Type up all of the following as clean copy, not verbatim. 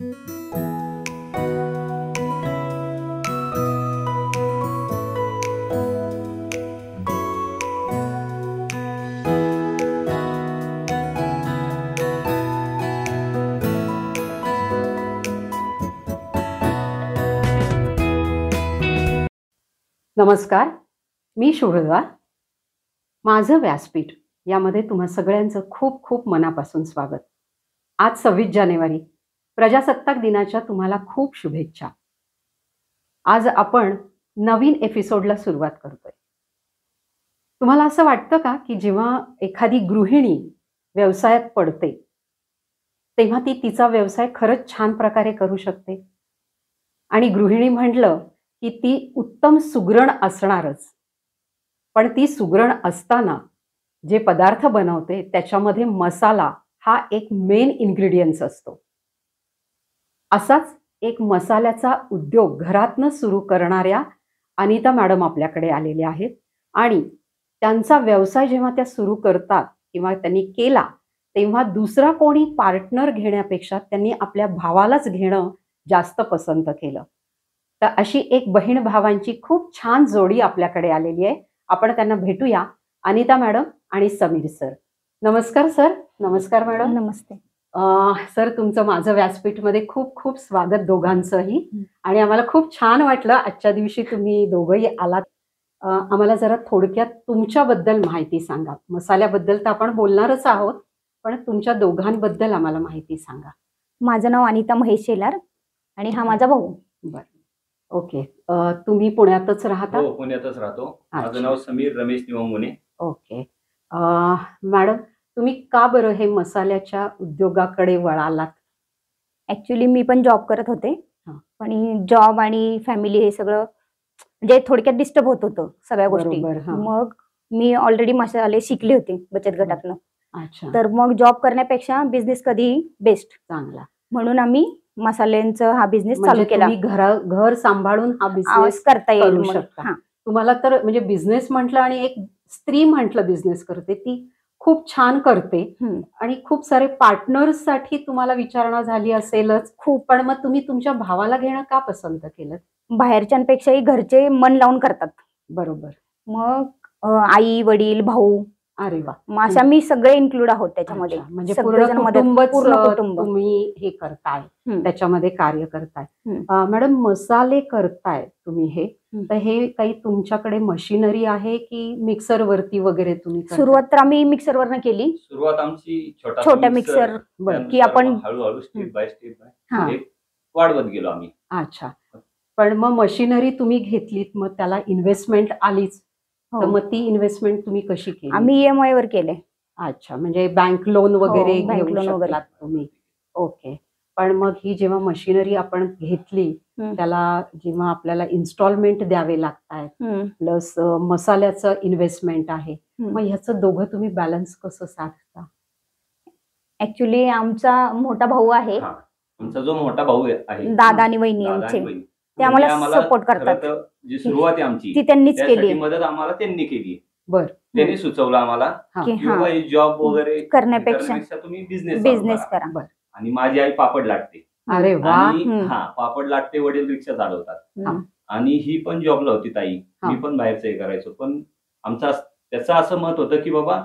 नमस्कार, मी शुभदा. माझं व्यासपीठ यामध्ये तुम्हा सगळ्यांचं खूप खूप मनापासून स्वागत. आज 26 जानेवारी प्रजासत्ताक दिनाच्या तुम्हाला खूप शुभेच्छा. आज आपण नवीन एपिसोडला सुरुवात करतोय. तुम्हाला असं वाटतं का की जेव्हा एखादी गृहिणी व्यवसायात पडते तेव्हा ती तिचा व्यवसाय खरंच छान प्रकारे करू शकते? आणि गृहिणी म्हटलं की ती उत्तम सुगरण असणारच, पण ती सुगरण असताना जे पदार्थ बनवते त्याच्यामध्ये मसाला हा एक मेन इन्ग्रेडियंट्स असतो. असाच एक मसाल्याचा उद्योग घरातनं सुरू करणाऱ्या अनिता मॅडम आपल्याकडे आलेले आहेत आणि त्यांचा व्यवसाय जेव्हा त्या सुरू करतात किंवा त्यांनी केला तेव्हा दुसरा कोणी पार्टनर घेण्यापेक्षा त्यांनी आपल्या भावालाच घेणं जास्त पसंत केलं. तर अशी एक बहीण भावांची खूप छान जोडी आपल्याकडे आलेली आहे. आपण त्यांना भेटूया. अनिता मॅडम आणि समीर सर. नमस्कार सर. नमस्कार मॅडम. नमस्ते. सर, तुमचं माझं व्यासपीठमध्ये खूप खूप स्वागत दोघांचंही. आणि आम्हाला खूप छान वाटलं आजच्या दिवशी तुम्ही दोघंही आलात. आम्हाला जरा थोडक्यात तुमच्याबद्दल माहिती सांगा. मसाल्याबद्दल तर आपण बोलणारच आहोत, पण तुमच्या दोघांबद्दल आम्हाला माहिती सांगा. माझं नाव अनिता महेश शेलार आणि हा माझा भाऊ. बरं, ओके. तुम्ही पुण्यातच राहता? हो, पुण्यातच राहतो. माझं नाव समीर रमेश निवंगुने. ओके. मॅडम, तुम्ही का बरं हे मसाल्याच्या उद्योगाकडे वळालात? ऍक्च्युली मी पण जॉब करत होते, हा. पण जॉब आणि फॅमिली हे सगळं म्हणजे थोडक्यात डिस्टर्ब होत होतं सगळ्या गोष्टी. बरोबर, हा. मग मी ऑलरेडी मसाले शिकले होते बचत गटातनं. अच्छा, तर मग जॉब करण्यापेक्षा बिझनेस कधी बेस्ट, चांगला. म्हणून आम्ही मसाल्यांचा हा बिझनेस चालू म्हणजे केला. तुम्ही घर सांभाळून हा बिझनेस करता येईल करू मग. शकता. हा. तुम्हाला तर म्हणजे बिझनेस म्हटलं आणि एक स्त्री म्हटलं बिझनेस करते ती खूप छान करते आणि खूप सारे पार्टनर्स साठी तुम्हाला विचारणा झाली असेलच खूप. पण मग तुम्ही तुमच्या भावाला घेणं का पसंत केलं? बाहेरच्यांपेक्षाही घरचे मन लावून करतात. बरोबर. मग आई वडील भाऊ, अरे वा, अशा मी सगळे इन्क्लूड आहोत त्याच्यामध्ये. अच्छा, म्हणजे सगळेजण मदत- पूर्ण कुटुंब तुम्ही हे करताय, त्याच्यामध्ये कार्य करताय. मॅडम, मसाले करताय तुम्ही हे, तर हे काही तुमच्याकडे मशिनरी आहे की मिक्सर वरती वगैरे तुम्ही करताय? सुरुवात तर आम्ही मिक्सरवरनं केली. सुरुवात आमची छोट्या मिक्सर की आपण हळूहळू स्टेप बाय स्टेप हा. वाढवत गेलो आम्ही. अच्छा, पण मग मशिनरी तुम्ही घेतलीत, मग त्याला इन्व्हेस्टमेंट आलीच, तर मग ती इन्व्हेस्टमेंट तुम्ही कशी केली? आम्ही EMI वर केले. अच्छा, म्हणजे बँक लोन वगैरे बँक घेऊ लोन वगैरे. शकलात तुम्ही. ओके. पण मग ही जेव्हा मशिनरी आपण घेतली त्याला जेव्हा आपल्याला इन्स्टॉलमेंट द्यावे लागतात प्लस मसाल्याचं इन्व्हेस्टमेंट आहे, मग ह्याचं दोघं तुम्ही बॅलन्स कसं साधता? ऍक्च्युली आमचा मोठा भाऊ आहे, आमचा जो मोठा भाऊ आहे, दादा आणि वहिनी आमचे, ते आम्हाला सपोर्ट करतात. जी सुरुवात आहे आमची ती त्यांनीच केली. मदत आम्हाला त्यांनी केली. बर, त्यांनी सुचवलं आम्हाला की जॉब वगैरे करण्यापेक्षा तुम्ही बिझनेस करा. बर. आणि माझी आई पापड लाटते. अरे वा. पापड लाटते, वडील रिक्षा चालवतात. आणि ही पण जॉबला होती ताई. मी पण बाहेरचं हे करायचो. पण त्याचं असं मत होतं की बाबा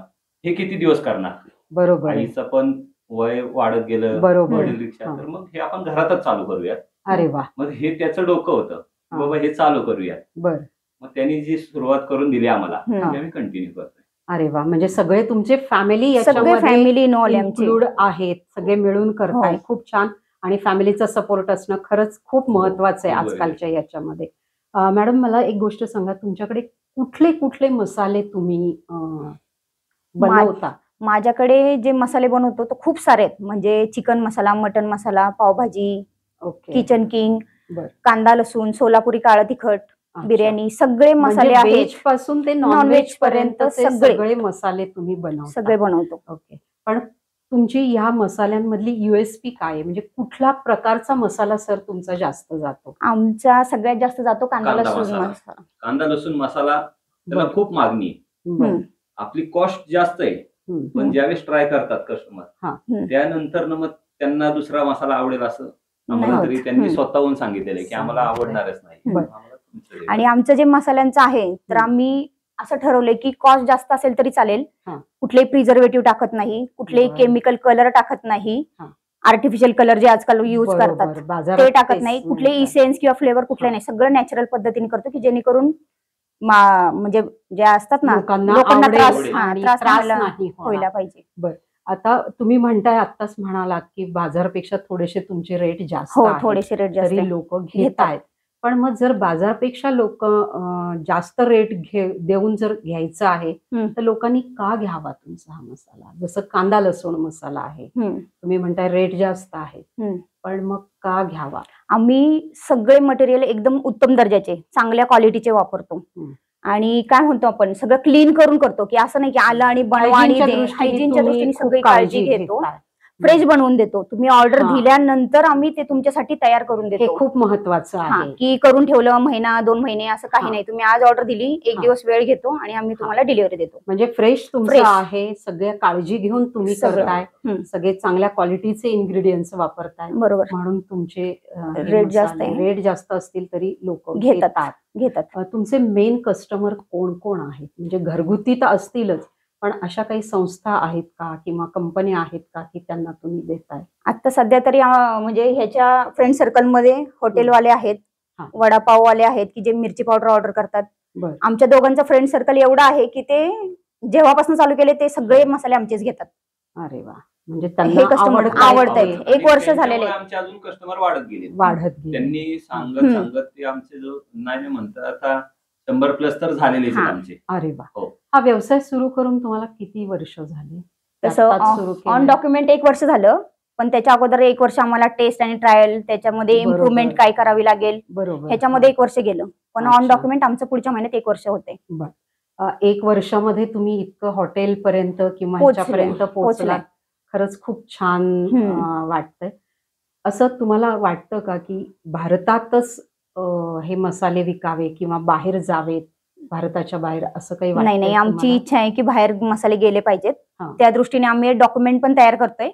हे किती दिवस करणार. बरोबर. आईचं पण वय वाढत गेलं, वडील रिक्षा, तर मग हे आपण घरातच चालू करूयात. अरे वा. मग हे त्याचं डोकं होतं, बाबा हे चालू करूयात. बर. मग त्यांनी जी सुरुवात करून दिली आम्हाला ती आम्ही कंटिन्यू करतोय. अरे वा, म्हणजे सगळे तुमचे फॅमिली इन्क्लूड आहेत, सगळे मिळून करताय. खूप छान. आणि फॅमिलीचा सपोर्ट असणं खरंच खूप महत्वाचं आहे आजकालच्या याच्यामध्ये. मॅडम, मला एक गोष्ट सांगा, तुमच्याकडे कुठले कुठले मसाले तुम्ही बनवता? माझ्याकडे जे मसाले बनवतो तो खूप सारे आहेत. म्हणजे चिकन मसाला, मटन मसाला, पावभाजी, किचन किंग, कांदा लसूण, सोलापुरी काळं तिखट, बिर्याणी, सगळे मसाले आहेत. व्हेज पासून ते नॉन व्हेज पर्यंत सगळे मसाले तुम्ही बनवता? सगळे बनवतो. ओके. पण तुमची ह्या मसाल्यांमधली USP काय आहे? म्हणजे कुठल्या प्रकारचा मसाला सर तुमचा जास्त जातो? आमचा सगळ्यात जास्त जातो कांदा लसूण मसाला. कांदा लसूण मसाला त्याला खूप मागणी आहे. आपली कॉस्ट जास्त आहे, पण ज्यावेळेस ट्राय करतात कस्टमर त्यानंतर मग त्यांना दुसरा मसाला आवडेल असं आम्हाला नाही तरी होत. त्यांनी स्वतःहून सांगितलेलं आहे की आम्हाला आवडणारच नाही. बरं. आम्हाला तुमचं हे आणि आमचं जे मसाल्यांचं आहे तर आम्ही असं ठरवलंय की कॉस्ट जास्त असेल तरी चालेल, हा. कुठलेही प्रिझर्वेटिव्ह टाकत नाही, कुठलेही बरं. केमिकल कलर टाकत नाही, हा. आर्टिफिशियल कलर जे आजकाल युज बरोबर, करतात बाजारात ते टाकत तेच नाही, कुठले मिळतात. इसेन्स किंवा फ्लेवर कुठले हा. नाही, सगळं नॅचरल पद्धतीने करतो की जेणेकरून म्हणजे जे असतात ना लोकांना लोकांना आवडेल त्रास आणि त्रास त्रास व्हायला नाही होणार. व्हायला पाहिजे. आता तुम्ही म्हणताय, आत्ताच म्हणालात की बाजारापेक्षा थोडेसे तुमचे रेट जास्त हो, आहेत, थोडेसे रेट जास्त तरी आहे. लोक घेत आहेत. पण मग जर बाजारपेक्षा लोक जास्त रेट देऊन जर घ्यायचं आहे तर लोकांनी का घ्यावा तुमचा हा मसाला? जसं कांदा लसूण मसाला आहे, तुम्ही म्हणताय रेट जास्त आहे, पण मग का घ्यावा? आम्ही सगळे मटेरियल एकदम उत्तम दर्जाचे चांगल्या क्वालिटीचे वापरतो. आणि काय म्हणतो आपण सगळं क्लीन करून करतो, की असं नाही की आलं आणि बनवा आणि हायजीनच्या दृष्टीने सगळी काळजी घेतो, फ्रेश बनवून देतो. तुम्ही ऑर्डर दिल्यानंतर आम्ही ते तुमच्यासाठी तयार करून देतो. हे खूप महत्वाचं आहे की करून ठेवलं महिना 2 महिने असं काही नाही. तुम्ही आज ऑर्डर दिली, 1 दिवस वेळ घेतो आणि आम्ही तुम्हाला डिलिव्हरी देतो. म्हणजे फ्रेश तुमचं आहे, सगळ्या काळजी घेऊन तुम्ही करताय, सगळे चांगल्या क्वालिटीचे इन्ग्रेडियंट्स वापरताय, बरोबर. म्हणून तुमचे रेट जास्त असतील तरी लोक घेतात. तुमचे मेन कस्टमर कोण कोण आहेत? म्हणजे घरगुती तर असतीलच, पण अशा काही संस्था आहेत का किंवा कंपन्या आहेत का की त्यांना तुम्ही देताय? आता सध्या तरी म्हणजे ह्याच्या फ्रेंड सर्कलमध्ये हॉटेलवाले आहेत, वडापाववाले आहेत की जे मिरची पावडर ऑर्डर करतात. आमच्या दोघांचं फ्रेंड सर्कल एवढं आहे की ते जेव्हापासून चालू केले ते सगळे मसाले आमचेच घेतात. अरे वा, म्हणजे त्यांना आवडतायत. 1 वर्ष झालेले आमचे अजून कस्टमर वाढत गेले. त्यांनी सांगत ते आमचे जो नाही म्हणतात आता 100+ तर झालेलेच आहेत आमचे. अरे वा. हा व्यवसाय सुरू करून तुम्हाला किती वर्ष झाली? तसं ऑन डॉक्युमेंट 1 वर्ष झालं, पण त्याच्या अगोदर 1 वर्ष आम्हाला टेस्ट आणि ट्रायल, त्याच्यामध्ये इम्प्रुव्हमेंट काय करावी लागेल ह्याच्यामध्ये 1 वर्ष गेलं. पण ऑन डॉक्युमेंट आमचं पुढच्या महिन्यात 1 वर्ष होते. 1 वर्षामध्ये तुम्ही इतकं हॉटेल पर्यंत किंवा ह्याच्यापर्यंत पोहोचला, खरंच खूप छान वाटतंय. असं तुम्हाला वाटतं का की भारतातच हे मसाले विकावे किंवा बाहेर जावेत, भारताच्या बाहेर, असं काही? नाही, आमची इच्छा आहे की बाहेर मसाले गेले पाहिजेत. त्या दृष्टीने आम्ही डॉक्युमेंट पण तयार करतोय.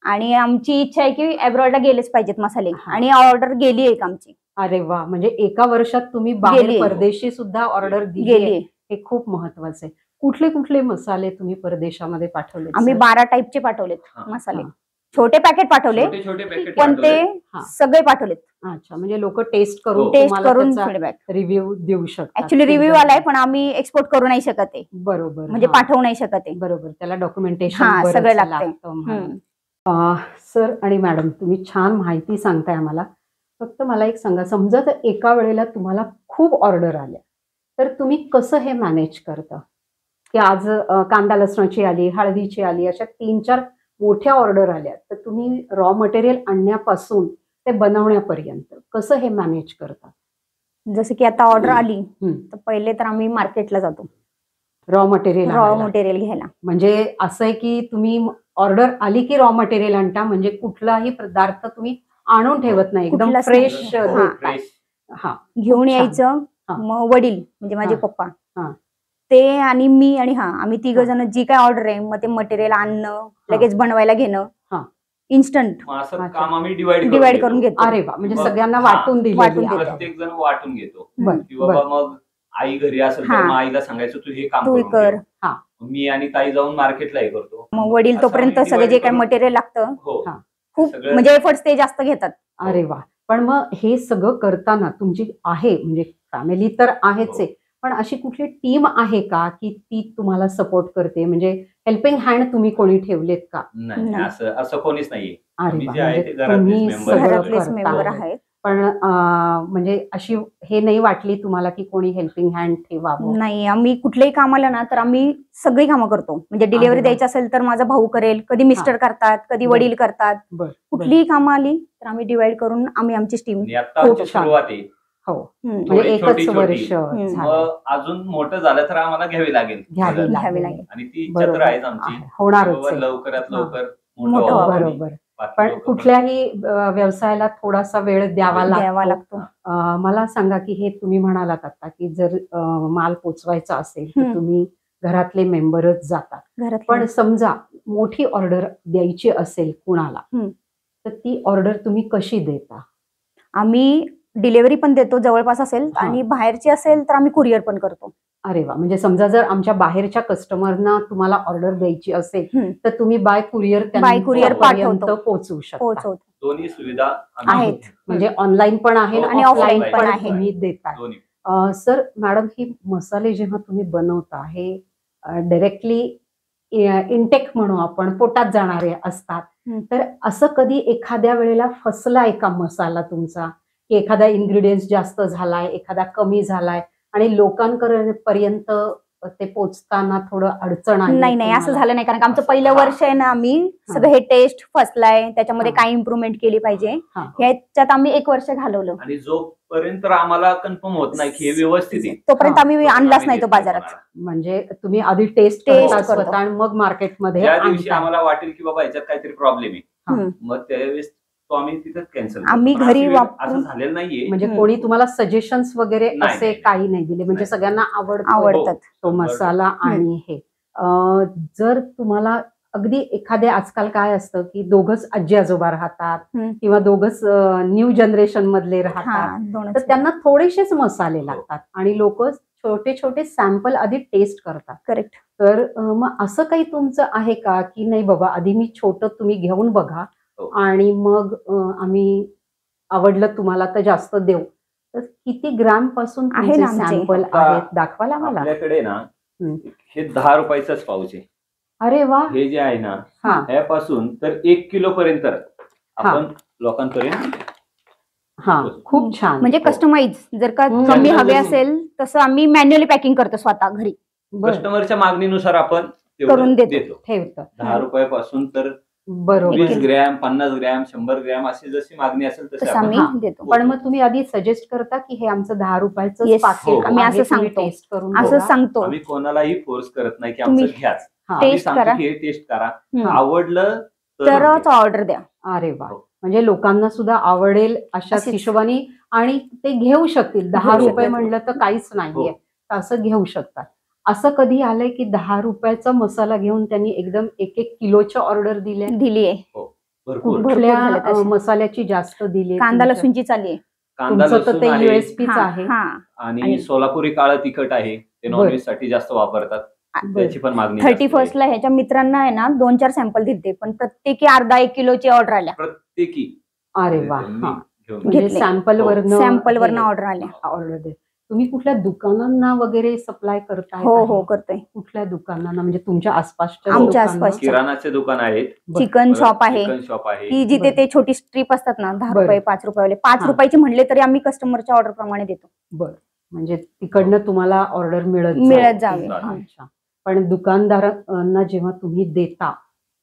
आणि आमची इच्छा आहे की अब्रॉडला गेलेच पाहिजेत मसाले, आणि ऑर्डर गेली एक आमची. अरे वा, म्हणजे 1 वर्षात तुम्ही बाहेर परदेशी सुद्धा ऑर्डर दिली, हे खूप महत्वाचं आहे. कुठले कुठले मसाले तुम्ही परदेशामध्ये पाठवले? आम्ही 12 टाईपचे पाठवलेत मसाले. छोटे पॅकेट पाठवले, पण ते सगळे पाठवलेत. अच्छा, म्हणजे लोक टेस्ट करून फीडबॅक रिव्ह्यू देऊ शकतात. ऍक्च्युली रिव्ह्यू आलाय, पण आम्ही एक्सपोर्ट करू नाही शकत आहे. बरोबर, म्हणजे पाठवू नाही शकत आहे. बरोबर, त्याला डॉक्युमेंटेशन सगळं लागतं. सर आणि मॅडम, तुम्ही छान माहिती सांगताय आम्हाला. फक्त मला एक सांगा, समजा तर एका वेळेला तुम्हाला खूप ऑर्डर आल्या, तर तुम्ही कसं हे मॅनेज करता? की आज कांदा लसणाची आली, हळदीची आली, अशा 3-4 मोठ्या ऑर्डर आल्या, तर तुम्ही रॉ मटेरियल आणण्यापासून ते बनवण्यापर्यंत कसं हे मॅनेज करता? जसं की आता ऑर्डर आली तर पहिले तर आम्ही मार्केटला जातो रॉ मटेरियल घ्यायला. म्हणजे असं आहे की तुम्ही ऑर्डर आली की रॉ मटेरियल आणता, म्हणजे कुठलाही पदार्थ तुम्ही आणून ठेवत नाही, एकदम फ्रेश घेऊन यायचं. मग वडील म्हणजे माझे पप्पा ते आणि मी आणि आम्ही 3 जण जी काय ऑर्डर आहे, मग ते मटेरियल आणणं, लगेच बनवायला घेणं, इन्स्टंट काम आम्ही डिवाइड करून घेतो. अरे वा, म्हणजे सगळ्यांना वाटून प्रत्येक जण वाटून घेतो. किंवा मग आई घरी असेल तर मग आईला सांगायचं तू हे काम कर, मी आणि ताई जाऊन मार्केटला हे करतो. मग वडील तोपर्यंत सगळे जे काही मटेरियल लागतं खूप म्हणजे एफर्ट्स ते जास्त घेतात. अरे वा. पण मग हे सगळं करताना तुमची आहे म्हणजे फॅमिली तर आहेच आहे, पण अशी कुठली टीम आहे का की ती तुम्हाला सपोर्ट करते? म्हणजे हेल्पिंग हँड तुम्ही कोणी ठेवलेत का? नाही, असं कोणीच नाहीये. घरातलेच मेंबर आहेत. पण म्हणजे अशी हे नाही वाटली तुम्हाला की कोणी हेल्पिंग हँड ठेवावं? नाही, आम्ही कुठलेही काम आलं ना तर आम्ही सगळी कामं करतो. म्हणजे डिलिव्हरी द्यायची असेल तर माझा भाऊ करेल, कधी मिस्टर करतात, कधी वडील करतात. कुठलीही कामं आली तर आम्ही डिवाइड करून आम्ही आमची टीम. सुरुवात आहे, म्हणजे 1च वर्ष अजून मोठं झालं तर आम्हाला घ्यावी लागेल. आणि ती चत्र आहे आमची, होणारच लवकरात लवकर. बरोबर. पण कुठल्याही व्यवसायाला थोडासा वेळ द्यावा लागतो. मला सांगा की हे तुम्ही म्हणालात आता की जर माल पोचवायचा असेल तर तुम्ही घरातले मेंबरच जातात, पण समजा मोठी ऑर्डर द्यायची असेल कुणाला, तर ती ऑर्डर तुम्ही कशी देता? आम्ही डिलिव्हरी पण देतो जवळपास असेल, हा. आणि बाहेरची असेल तर आम्ही कुरिअर पण करतो. अरे वा, म्हणजे समजा जर आमच्या बाहेरच्या कस्टमरना तुम्हाला ऑर्डर द्यायची असेल तर तुम्ही बाय कुरिअर पाठवतो. पोहोचवू शकता. पोहोचवतो. दोन्ही सुविधा आम्ही आहेत. देतो. म्हणजे ऑनलाईन पण आहे आणि ऑफलाईन offline पण आहे. तुम्ही देता. दोन्ही. सर मॅडम, ही मसाले जेव्हा तुम्ही बनवता हे डायरेक्टली इनटेक म्हणू आपण, पोटात जाणारे असतात, तर असं कधी एखाद्या वेळेला फसलाय का मसाला तुमचा, की एखादा इन्ग्रेडियंट जास्त झालाय, एखादा कमी झालाय आणि लोकांपर्यंत ते पोचताना थोडं अडचण आली? नाही, असं झालं नाही, कारण आमचं असं- पहिलं हा. वर्ष आहे ना, आम्ही सगळं हे टेस्ट फसलाय, त्याच्यामध्ये हा. काय इम्प्रुव्हमेंट केली पाहिजे हा. ह्याच्यात आम्ही 1 वर्ष घालवलं. आणि जोपर्यंत आम्हाला कन्फर्म होत नाही की हे व्यवस्थित आहे, तोपर्यंत हा. आम्ही आणलाच नाही तो बाजारात. म्हणजे तुम्ही आधी टेस्ट Taste करता करतो. स्वतः आणि मग मार्केटमध्ये ज्या दिवशी आणता. आम्हाला वाटेल की बाबा याच्यात काहीतरी प्रॉब्लेम आहे, हम्म. मग त्यावेळेस तो आम्ही तिथेच कॅन्सल आम्ही घरी असं वापरून- झालेलं नाहीये. म्हणजे कोणी तुम्हाला सजेशन्स वगैरे नाही, असे नाही. काही नाही दिले, म्हणजे नाही. सगळ्यांना आवडतात आवडतात. तो मसाला आणि हे. जर तुम्हाला अगदी एखादे, आजकाल काय असतं की दोघच आजी आजोबा राहतात किंवा दोघच न्यू जनरेशन मधले हा, राहतात, दोनच. तर त्यांना थोडेसेच मसाले लागतात आणि लोक छोटे छोटे सॅम्पल आधी टेस्ट करतात. करेक्ट. तर मग असं काही तुमचं आहे का की नाही बाबा, आधी मी छोटं तुम्ही घेऊन बघा हो. आणि मग आम्ही आवडलं तुम्हाला तर जास्त देऊ? तर किती ग्रॅम पासून आहे ना आमचे. सॅम्पल आता आहेत, दाखवाला मला. आपल्याकडे ना हम्म. हे 10 रुपयाचाच पाऊच आहे. अरे वा. हे जे आहे ना, हा ह्यापासून तर 1 किलो पर्यंत आपण लोकांपर्यंत हा, खूप छान. म्हणजे कस्टमाइज जर का हम्म. कमी हवे जसं- असेल तसं आम्ही मॅन्युअली पॅकिंग करतो स्वतः घरी. बरं, कस्टमरच्या मागणीनुसार आपण तेवढं करून देतो. देतो. ठेवतं. 10 रुपयापासून तर बरोबर. 20 ग्रॅम, 50 ग्रॅम, 100 ग्रॅम अशी जशी मागणी असेल तसे तसं आपण आम्ही हा. देतो. पण मग तुम्ही आधी सजेस्ट करता की हे आमचं 10 रुपयाचं Yes. पाकिट हो. आम्ही असं सांगतो. टेस्ट करून असं बघा. सांगतो. आम्ही कोणालाही फोर्स करत नाही की तुम्ही आमचं घ्याच. हा. आम्ही टेस्ट सांगतो करा. की हे टेस्ट करा, हम्म. आवडलं तरच ऑर्डर द्या. अरे वा, हो. म्हणजे लोकांना सुद्धा आवडेल अशाच अशीच. हिशोबाने आणि ते घेऊ शकतील. 10 घेऊ रुपये शकतात. म्हणलं तर काहीच नाहीये, हो. तर असं घेऊ शकतात. असं कधी आलंय की 10 रुपयाचा मसाला घेऊन त्यांनी एकदम 1-1 किलोच्या ऑर्डर दिल्या? दिलीये. भरपूर. भरपूर कुठल्या झालेत असे. मसाल्याची जास्त दिली? कांदा लसूणची चालली. कांदा तुमचं तर लसूण ते आहे USP च आहे. आणि आणि- सोलापुरी काळं तिखट आहे, ते बरं. नॉनव्हेज साठी जास्त वापरतात. त्याची पण मागणी 31st ला ह्याच्या मित्रांना आहे ना 2-4 सॅम्पल दिलते, पण प्रत्येकी अर्धा-1 किलोची ऑर्डर आल्या. प्रत्येकी. अरे वा. त्यांनी हा, घेऊन म्हणजे घेतले. सॅम्पल वरनं सॅम्पल वरनं ऑर्डर आल्या. ऑर्डर दे. तुम्ही कुठल्या दुकानांना वगैरे सप्लाय करताय? हो करतोय. कुठल्या दुकानांना, म्हणजे तुमच्या आसपासच्या आमच्या दुकानांना? आसपास. किराणाचे दुकान आहेत, चिकन शॉप आहे चिकन शॉप आहे. की जिथे बरं. ते छोटी स्ट्रीप असतात ना, 10 बरं. रुपये 5 रुपये 5 हा. रुपयाची म्हणले तरी आम्ही कस्टमरच्या ऑर्डर प्रमाणे देतो. बर, म्हणजे तिकडनं तुम्हाला ऑर्डर मिळत जावे. अच्छा. पण दुकानदारांना जेव्हा तुम्ही देता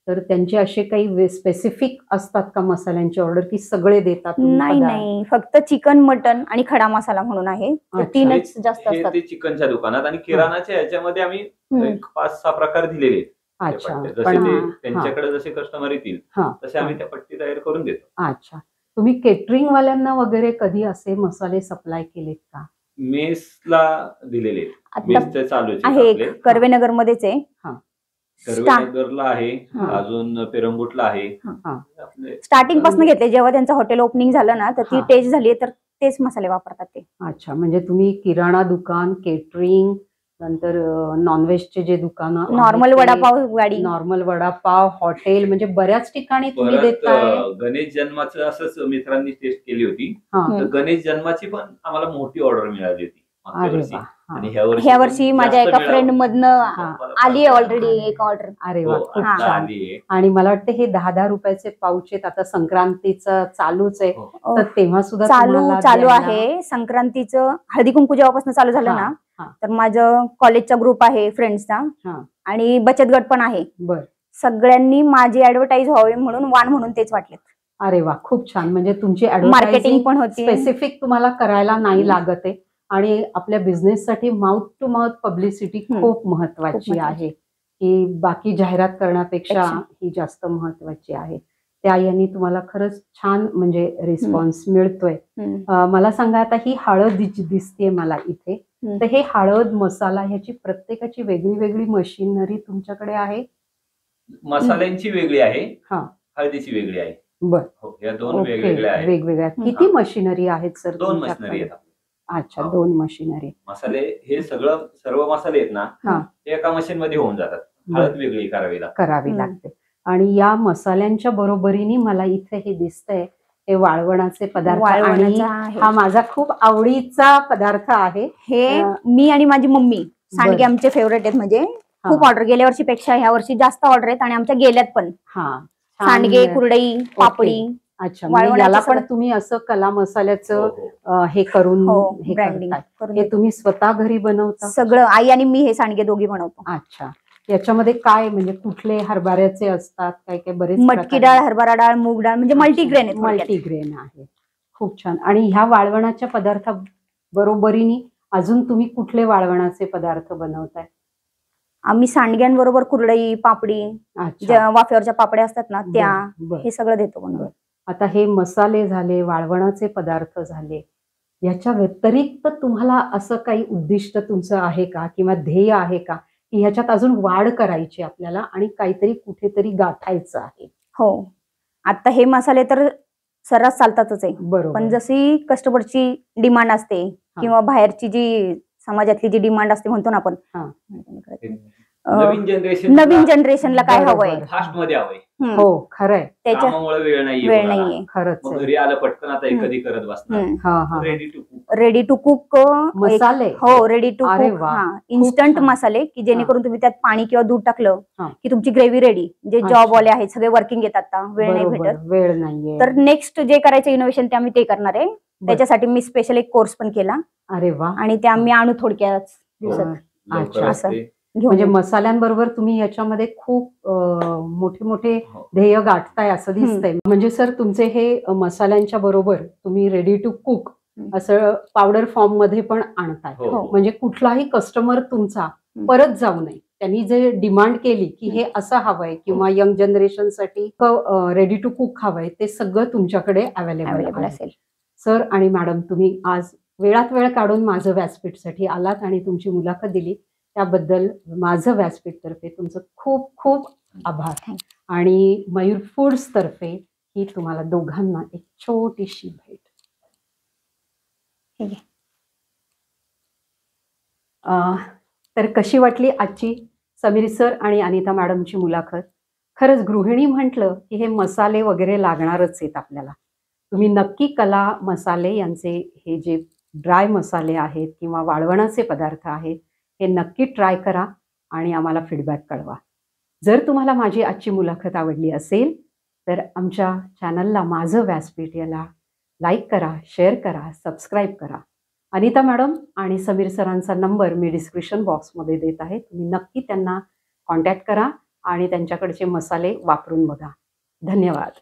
तर त्यांचे असे काही स्पेसिफिक असतात का मसाल्यांची ऑर्डर, की सगळे देतात तुम्ही नाही पदार्थ? नाही, फक्त चिकन, मटन आणि खडा मसाला म्हणून आहे. ते अच्छा. 3च जास्त हे असतात. ते चिकनच्या दुकानात आणि किराणाच्या ह्याच्यामध्ये आम्ही एक 5-6 प्रकार दिलेले आहेत. अच्छा. त्या पट्ट्या. पण जसे ते हा. त्यांच्याकडे जसे कस्टमर येतील हा. तसे आम्ही त्या पट्टी तयार करून देतो. अच्छा. तुम्ही केटरिंग वाल्यांना वगैरे कधी असे मसाले सप्लाय केलेत का? मेसला दिलेले आहेत. आता मेसचे चालू आहे आपले. एक कर्वेनगर मध्येच आहे. कर्वेनगरला आहे, हा. अजून पेरंगुटला आहे. हा. आपले स्टार्टिंग पासून घेतले, जेव्हा त्यांचं हॉटेल ओपनिंग झालं ना तर ती हा. टेस्ट झाली तर तेच मसाले वापरतात ते. अच्छा, म्हणजे तुम्ही किराणा दुकान, केटरिंग, नंतर नॉनव्हेजचे जे दुकान, नॉर्मल वडापाव गाडी. नॉर्मल वडापाव, हॉटेल, म्हणजे बऱ्याच ठिकाणी तुम्ही परत देताय. गणेश जन्माचं असंच मित्रांनी टेस्ट केली होती. हा. तर गणेश जन्माची पण आम्हाला मोठी ऑर्डर मिळाली होती मागच्या अरे वर्षी. वा. हा. आणि ह्या वर्षी माझ्या एका फ्रेंड मधनं हा. आली आहे ऑलरेडी एक ऑर्डर. अरे वा, हो, खूप आता छान. आली आहे. आणि मला वाटतं हे 10-10 रुपयाचे पाऊच आहेत, आता संक्रांतीचं चालूच आहे, हो. तर तेव्हा सुद्धा चालू तुम्हाला चालू द्यायला- आहे. संक्रांतीचं हळदी कुंकू जेव्हापासून चालू झालं हा, ना हा. तर माझं कॉलेजचा ग्रुप आहे फ्रेंड्सचा हा. आणि बचत गट पण आहे. बर. सगळ्यांनी माझी ऍडव्हर्टाईज व्हावी म्हणून वाण म्हणून तेच वाटलेत. अरे वा, खूप छान. म्हणजे तुमची मार्केटिंग पण होती. स्पेसिफिक तुम्हाला करायला नाही लागत आहे आणि आपल्या बिझनेससाठी माउथ टू माउथ पब्लिसिटी खूप महत्वाची महत्वाची. आहे, की बाकी जाहिरात करण्यापेक्षा ही जास्त महत्वाची आहे. त्या यांनी तुम्हाला खरंच छान म्हणजे रिस्पॉन्स मिळतोय. मला सांगा, आता ही हळद दिसते मला इथे, तर हे हळद मसाला ह्याची प्रत्येकाची वेगळी वेगळी मशिनरी तुमच्याकडे आहे? मसाल्यांची वेगळी आहे, हा. हळदीची वेगळी आहे. बर, हो, या 2 ओके, वेगवेगळ्या आहेत. वेगवेगळ्या. किती मशिनरी आहेत सर 2 तुमच्याकडे? मशिनरी आहेत. अच्छा, हो. 2 मशिनरी. मसाले हे सर्व मसाले आहेत ना, हा. ते एका मशीन मध्ये होऊन जातात. बर. हळद वेगळी करावी लागते. करावी लागते. आणि या मसाल्यांच्या बरोबरीने मला इथे हे दिसतंय हे वाळवणाचे पदार्थ, आणि वाळवणाचा आहे. हा माझा खूप आवडीचा पदार्थ आहे. हे मी आणि माझी मम्मी सांडगे बरं. आमचे फेवरेट आहेत. म्हणजे हा. खूप ऑर्डर, गेल्या वर्षीपेक्षा ह्या वर्षी जास्त ऑर्डर आहेत आणि आमच्या गेल्यात पण. हा, छान. सांडगे, कुरडई, पापडी. अच्छा, म्हणजे वाळवणाचं याला पण सगळं. तुम्ही असं कला मसाल्याचं हो, हो. हे करून हो, हे ब्रँडिंग करताय. करून हे तुम्ही स्वतः घरी बनवता? सगळं आई आणि मी हे सांडगे दोघी बनवतो. अच्छा, याच्यामध्ये काय म्हणजे कुठले हरभऱ्याचे असतात, काय काय बरेच मटकी डाळ, हरभरा डाळ, मूग डाळ, म्हणजे मल्टीग्रेन आहे थोडक्यात. मल्टीग्रेन आहे. खूप छान. आणि ह्या वाळवणाच्या पदार्था बरोबरीने अजून तुम्ही कुठले वाळवणाचे पदार्थ बनवताय? आम्ही सांडग्यांबरोबर कुरडई, पापडी, अच्छा, ज्या वाफेवरच्या पापड्या असतात ना त्या, बर. हे सगळं देतो बनवून. आता हे मसाले झाले, वाळवणाचे पदार्थ झाले, याच्या व्यतिरिक्त तुम्हाला असं काही उद्दिष्ट तुमचं आहे का, किंवा ध्येय आहे का, की ह्याच्यात अजून वाढ करायची आपल्याला आणि काहीतरी कुठेतरी गाठायचं आहे? हो, आता हे मसाले तर सर्रास चालतातच आहे. बरोबर. पण जशी कस्टमरची डिमांड असते किंवा बाहेरची जी समाजातली जी डिमांड असते म्हणतो ना आपण, हा. नवीन जनरेशनला काय बरोबर. हवंय, फास्ट मध्ये हवंय. हो, खरंय. त्याच्या कामामुळे वेळ नाहीये वेळ कोणाला. नाहीये. खरंच मग आहे. घरी आलं पटकन आता हे कधी करत बसणार. हा, हा. Ready to cook. Ready to cook मसाले? हो, रेडी टू अरे कुक. वा. हा, इन्स्टंट छान. मसाले की जेणेकरून तुम्ही त्यात पाणी किंवा दूध टाकलं हा. की तुमची ग्रेव्ही रेडी. जे अच्छा. जॉब वाले आहेत सगळे वर्किंग येतात, आता वेळ नाही बरोबर, भेटत. वेळ नाहीये. तर नेक्स्ट जे करायचं इनोव्हेशन ते आम्ही ते करणार आहे. त्याच्यासाठी मी स्पेशल एक कोर्स पण केला अरे वा. आणि ते आम्ही आणू थोडक्यात दिवसात लवकरच असं. ते. घेऊन म्हणजे येऊ. मसाल्यांबरोबर तुम्ही याच्यामध्ये खूप मोठे मोठे हो. ध्येय गाठताय असं दिसतंय. म्हणजे सर तुमचे हे मसाल्यांच्या बरोबर तुम्ही रेडी टू कुक असं पावडर फॉर्म मध्ये पण आणताय. हो. म्हणजे कुठलाही कस्टमर तुमचा परत जाऊ नये, त्यांनी जे डिमांड केली की हे असं हवंय किंवा यंग जनरेशन साठी रेडी टू कुक हवंय, ते सगळं तुमच्याकडे अवेलेबल अवेलेबल आहे. असेल. सर आणि मॅडम, तुम्ही आज वेळात वेळ काढून माझं व्यासपीठसाठी आलात आणि तुमची मुलाखत दिली, त्याबद्दल माझं व्यासपीठतर्फे तुमचं खूप खूप आभार. आणि मयूर फूड्स तर्फे ही तुम्हाला दोघांना एक छोटीशी भेट. ठीक आहे. तर कशी वाटली आजची समीर सर आणि अनिता मॅडमची मुलाखत? खरंच गृहिणी म्हटलं की हे मसाले वगैरे लागणारच आहेत आपल्याला. तुम्ही नक्की कला मसाले यांचे हे जे ड्राय मसाले आहेत किंवा वाळवणाचे पदार्थ आहेत हे नक्की ट्राय करा आणि आम्हाला फीडबॅक कळवा. जर तुम्हाला माझी आजची मुलाखत आवडली असेल तर आमच्या चॅनलला माझं व्यासपीठ याला लाईक करा, शेअर करा, सबस्क्राईब करा. अनिता मॅडम आणि समीर सरांचा नंबर मी डिस्क्रिप्शन बॉक्समध्ये देत आहे. तुम्ही नक्की त्यांना कॉन्टॅक्ट करा आणि त्यांच्याकडचे मसाले वापरून बघा. धन्यवाद.